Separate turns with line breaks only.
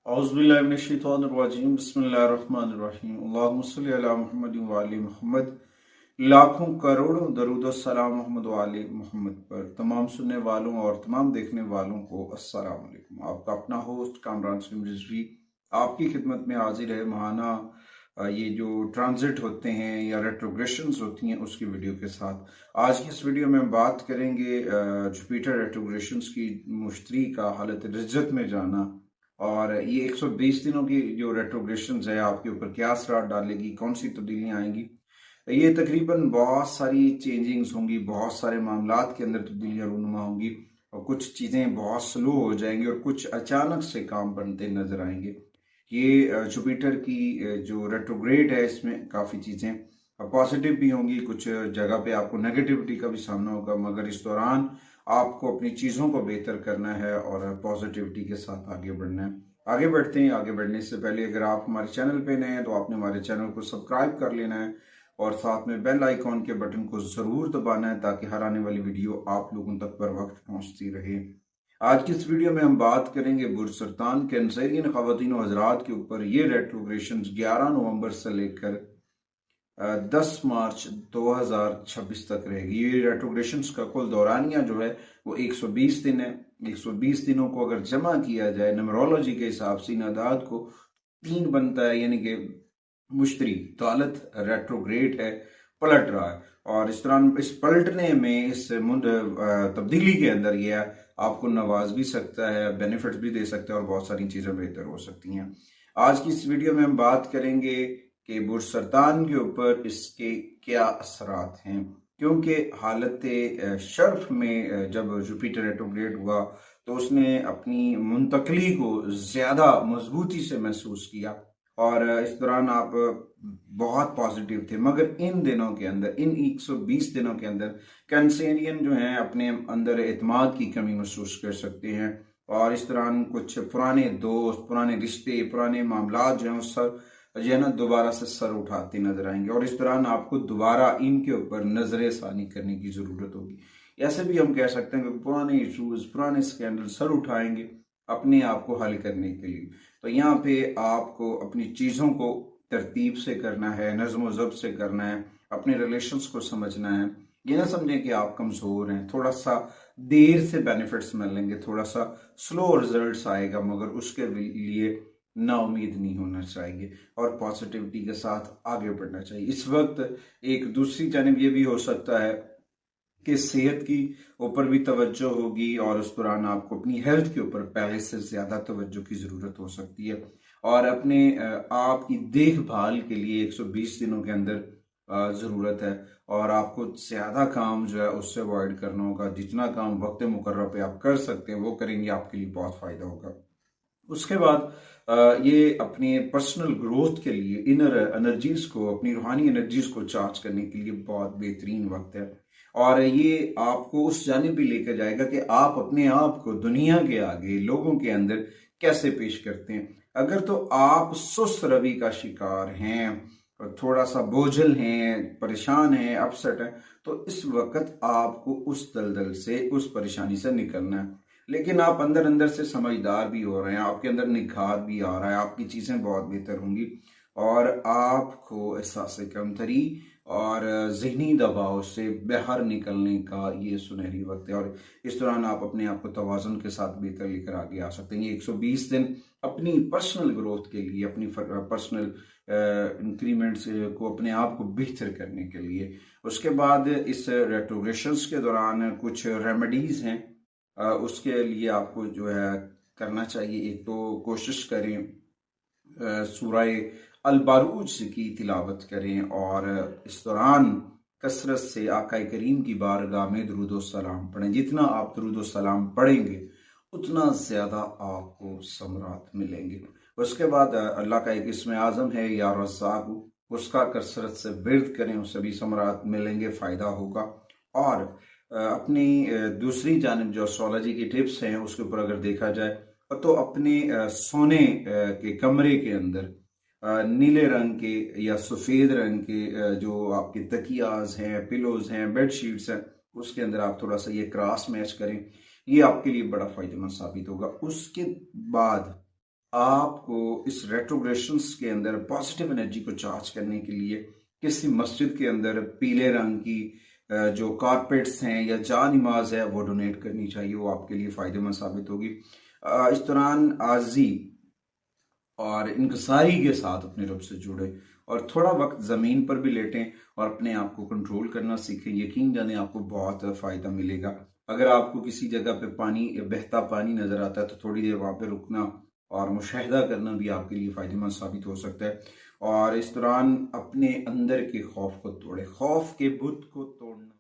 औज़ुबिल्लाहिमिनश्शैतानिर्रजीम बिस्मिल्लाहिर्रहमानिर्रहीम अल्लाहुम्मा सल्लि अला मुहम्मद व आलि मुहम्मद। लाखों करोड़ों दरूद व सलाम मोहम्मद व आलि मुहम्मद पर। तमाम सुनने वालों और तमाम देखने वालों को अस्सलाम वालेकुम। आपका अपना होस्ट कामरान सलीम रिजवी आपकी खिदमत में हाजिर है। महाना ये जो ट्रांजिट होते हैं या रेट्रोग्रेशंस होती हैं उसकी वीडियो के साथ। आज की इस वीडियो में हम बात करेंगे जुपिटर रेट्रोग्रेशंस की, मुश्तरी का हालत रिज्जत में जाना, और ये 120 दिनों की जो रेट्रोग्रेशन है आपके ऊपर क्या असर डालेगी, कौन सी तब्दीलियां आएंगी। ये तकरीबन बहुत सारी चेंजिंग्स होंगी, बहुत सारे मामलात के अंदर तब्दीलियां रूनुमा होंगी, और कुछ चीज़ें बहुत स्लो हो जाएंगी और कुछ अचानक से काम बनते नजर आएंगे। ये जुपिटर की जो रेट्रोग्रेड है इसमें काफ़ी चीज़ें पॉजिटिव भी होंगी, कुछ जगह पे आपको नेगेटिविटी का भी सामना होगा, मगर इस दौरान आपको अपनी चीज़ों को बेहतर करना है और पॉजिटिविटी के साथ आगे बढ़ना है। आगे बढ़ते हैं। आगे बढ़ने से पहले अगर आप हमारे चैनल पे नए हैं तो आपने हमारे चैनल को सब्सक्राइब कर लेना है और साथ में बेल आइकॉन के बटन को ज़रूर दबाना है ताकि हर आने वाली वीडियो आप लोगों तक पर वक्त पहुंचती रहे। आज की इस वीडियो में हम बात करेंगे बुर्ज सरतान कैंसरियन ख़वातीन व हज़रात के ऊपर। ये रेट्रोग्रेशन 11 नवंबर से लेकर 10 मार्च 2026 तक रहेगी। ये रेट्रोग्रेशंस का कुल दौरानिया जो है वो 120 दिन है। 120 दिनों को अगर जमा किया जाए नमरोलॉजी के हिसाब से इन आदाद को 3 बनता है, यानी कि मुश्तरी तालत रेट्रोग्रेड है, पलट रहा है। और इस तरह इस पलटने में, इस तब्दीली के अंदर यह आपको नवाज भी सकता है, बेनिफिट्स भी दे सकता है और बहुत सारी चीज़ें बेहतर हो सकती हैं। आज की इस वीडियो में हम बात करेंगे कि बुर्ज सरतान के ऊपर इसके क्या असरात हैं, क्योंकि हालत शर्फ में जब जुपिटर रेट्रोग्रेड हुआ तो उसने अपनी मुंतकली को ज़्यादा मजबूती से महसूस किया और इस दौरान आप बहुत पॉजिटिव थे। मगर इन दिनों के अंदर, इन 120 दिनों के अंदर कैंसेरियन जो हैं अपने अंदर एतमाद की कमी महसूस कर सकते हैं और इस दौरान कुछ पुराने दोस्त, पुराने रिश्ते, पुराने मामला जो हैं उस जो है ना दोबारा से सर उठाते नजर आएंगे और इस दौरान आपको दोबारा इनके ऊपर नजर सानी करने की जरूरत होगी। ऐसे भी हम कह सकते हैं कि पुराने इशूज, पुराने स्कैंडल सर उठाएंगे अपने आप को हल करने के लिए। तो यहाँ पे आपको अपनी चीज़ों को तरतीब से करना है, नज़्म व ज़ब्त से करना है, अपने रिलेशंस को समझना है। ये ना समझें कि आप कमज़ोर हैं, थोड़ा सा देर से बेनिफिट्स मिलेंगे, थोड़ा सा स्लो रिजल्ट्स आएगा, मगर उसके लिए ना उम्मीद नहीं होना चाहिए और पॉजिटिविटी के साथ आगे बढ़ना चाहिए। इस वक्त एक दूसरी जानिब ये भी हो सकता है कि सेहत की ऊपर भी तवज्जो होगी और उस दौरान आपको अपनी हेल्थ के ऊपर पहले से ज़्यादा तवज्जो की ज़रूरत हो सकती है और अपने आप की देखभाल के लिए 120 दिनों के अंदर ज़रूरत है और आपको ज़्यादा काम जो है उससे अवॉइड करना होगा। जितना काम वक्त मुकर्रर पे आप कर सकते हैं वो करेंगे, आपके लिए बहुत फ़ायदा होगा। उसके बाद ये अपने पर्सनल ग्रोथ के लिए, इनर एनर्जीज को, अपनी रूहानी एनर्जीज को चार्ज करने के लिए बहुत बेहतरीन वक्त है और ये आपको उस जानिब भी लेकर जाएगा कि आप अपने आप को दुनिया के आगे, लोगों के अंदर कैसे पेश करते हैं। अगर तो आप सुस्त रवि का शिकार हैं, थोड़ा सा बोझल हैं, परेशान हैं, अपसेट हैं, तो इस वक्त आपको उस दलदल से, उस परेशानी से निकलना है। लेकिन आप अंदर अंदर से समझदार भी हो रहे हैं, आपके अंदर निखार भी आ रहा है, आपकी चीज़ें बहुत बेहतर होंगी और आपको एहसास कमतरी और जहनी दबाव से बाहर निकलने का ये सुनहरी वक्त है और इस दौरान आप अपने आप को तवाज़ुन के साथ बेहतर लेकर आगे आ सकते हैं। ये 120 दिन अपनी पर्सनल ग्रोथ के लिए, अपनी पर्सनल इंक्रीमेंट्स को, अपने आप को बेहतर करने के लिए। उसके बाद इस रेट्रोग्रेशंस के दौरान कुछ रेमेडीज़ हैं, उसके लिए आपको जो है करना चाहिए। एक तो कोशिश करें सूरह अल बारूज की तिलावत करें और इस दौरान कसरत से आकाए करीम की बारगाह में दुरूद व सलाम पढ़ें। जितना आप दुरूद व सलाम पढ़ेंगे उतना ज़्यादा आपको समरात मिलेंगे। उसके बाद अल्लाह का एक इस्म आज़म है या रज़्ज़ाक़, उसका कसरत से विर्द करें, उससे भी समरात मिलेंगे, फ़ायदा होगा। और अपनी दूसरी जानिब जो एस्ट्रोलॉजी की टिप्स हैं उसके ऊपर अगर देखा जाए तो अपने सोने के कमरे के अंदर नीले रंग के या सफ़ेद रंग के जो आपके तकियाज हैं, पिलोज हैं, बेड शीट्स हैं, उसके अंदर आप थोड़ा सा ये क्रॉस मैच करें, ये आपके लिए बड़ा फ़ायदेमंद साबित होगा। उसके बाद आपको इस रेट्रोग्रेशंस के अंदर पॉजिटिव एनर्जी को चार्ज करने के लिए किसी मस्जिद के अंदर पीले रंग की जो कारपेट्स हैं या जा नमाज है वो डोनेट करनी चाहिए। वो आपके लिए फ़ायदेमंद साबित होगी। इस दौरान आजी और इंकसारी के साथ अपने रब से जुड़े और थोड़ा वक्त ज़मीन पर भी लेटें और अपने आप को कंट्रोल करना सीखें। यकीन जाने आपको बहुत फ़ायदा मिलेगा। अगर आपको किसी जगह पे पानी बहता पानी नज़र आता है तो थोड़ी देर वहाँ पे रुकना और मुशाहिदा करना भी आपके लिए फ़ायदेमंद साबित हो सकता है। और इस दौरान अपने अंदर के खौफ को तोड़े, खौफ के बुत को तोड़ना।